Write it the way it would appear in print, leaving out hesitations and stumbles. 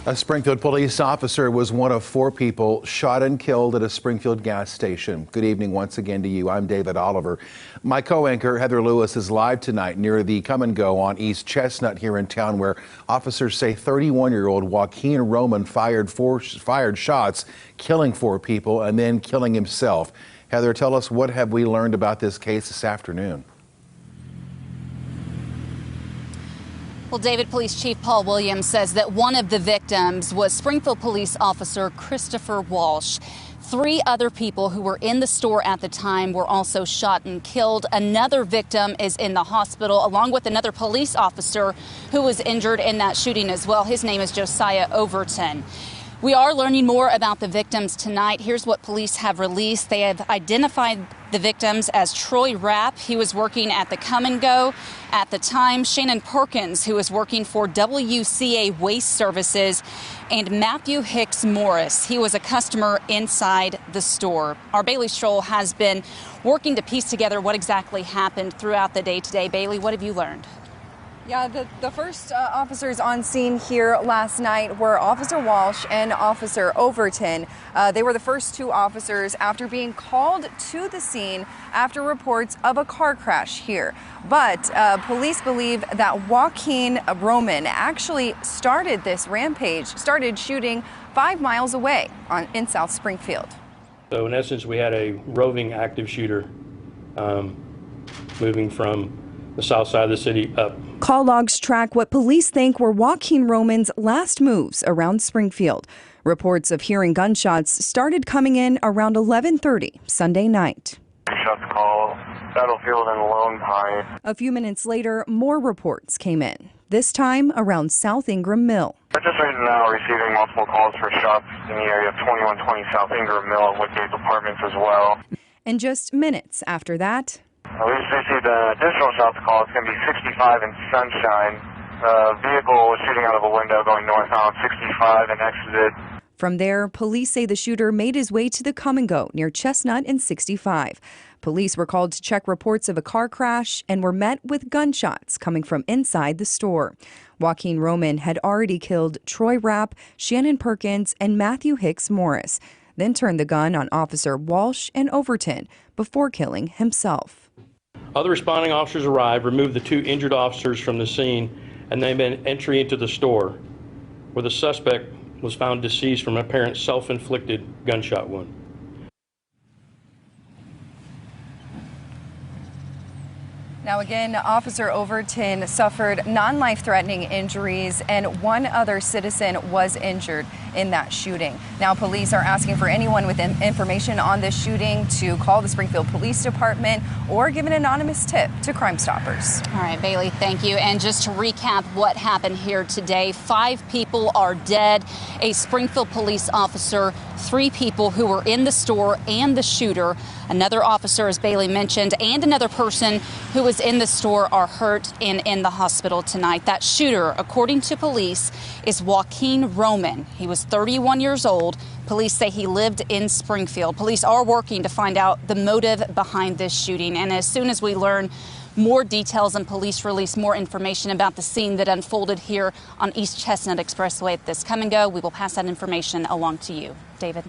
A Springfield police officer was one of 4 people shot and killed at a Springfield gas station. Good evening once again to you. I'm David Oliver. My co-anchor Heather Lewis is live tonight near the Come and Go on East Chestnut here in town, where officers say 31-year-old Joaquin Roman fired shots, killing 4 people and then killing himself. Heather, tell us, what have we learned about this case this afternoon? Well, David, Police Chief Paul Williams says that one of the victims was Springfield Police Officer Christopher Walsh. 3 other people who were in the store at the time were also shot and killed. Another victim is in the hospital, along with another police officer who was injured in that shooting as well. His name is Josiah Overton. We are learning more about the victims tonight. Here's what police have released. They have identified the victims as Troy Rapp. He was working at the Come and Go at the time. Shannon Perkins, who was working for WCA Waste Services, and Matthew Hicks Morris. He was a customer inside the store. Our Bailey Stroll has been working to piece together what exactly happened throughout the day today. Bailey, what have you learned? Yeah, the first officers on scene here last night were Officer Walsh and Officer Overton. They were the first 2 officers after being called to the scene after reports of a car crash here. But police believe that Joaquin Roman actually started this rampage, started shooting 5 miles away in South Springfield. So in essence, we had a roving active shooter moving from the south side of the city up. Call logs track what police think were Joaquin Roman's last moves around Springfield. Reports of hearing gunshots started coming in around 11:30 Sunday night. Shots call, Battlefield and Lone Pine. A few minutes later, more reports came in, this time around South Ingram Mill. We're just right now receiving multiple calls for shots in the area of 2120 South Ingram Mill and Woodgate Apartments as well. And just minutes after that, we received an additional shots call. It's going to be 65 in Sunshine. Vehicle was shooting out of a window going northbound 65 and exited. From there, police say the shooter made his way to the Come and Go near Chestnut and 65. Police were called to check reports of a car crash and were met with gunshots coming from inside the store. Joaquin Roman had already killed Troy Rapp, Shannon Perkins, and Matthew Hicks Morris, then turned the gun on Officer Walsh and Overton before killing himself. Other responding officers arrived, removed the 2 injured officers from the scene, and they made entry into the store, where the suspect was found deceased from an apparent self-inflicted gunshot wound. Now again, Officer Overton suffered non-life-threatening injuries, and 1 other citizen was injured in that shooting. Now police are asking for anyone with information on this shooting to call the Springfield Police Department or give an anonymous tip to Crime Stoppers. All right, Bailey, thank you. And just to recap what happened here today, 5 people are dead, a Springfield police officer, 3 people who were in the store and the shooter. Another officer, as Bailey mentioned, and another person who was in the store are hurt and in the hospital tonight. That shooter, according to police, is Joaquin Roman. He was 31 years old. Police say he lived in Springfield. Police are working to find out the motive behind this shooting. And as soon as we learn more details and police release more information about the scene that unfolded here on East Chestnut Expressway at this Come and Go, we will pass that information along to you. David.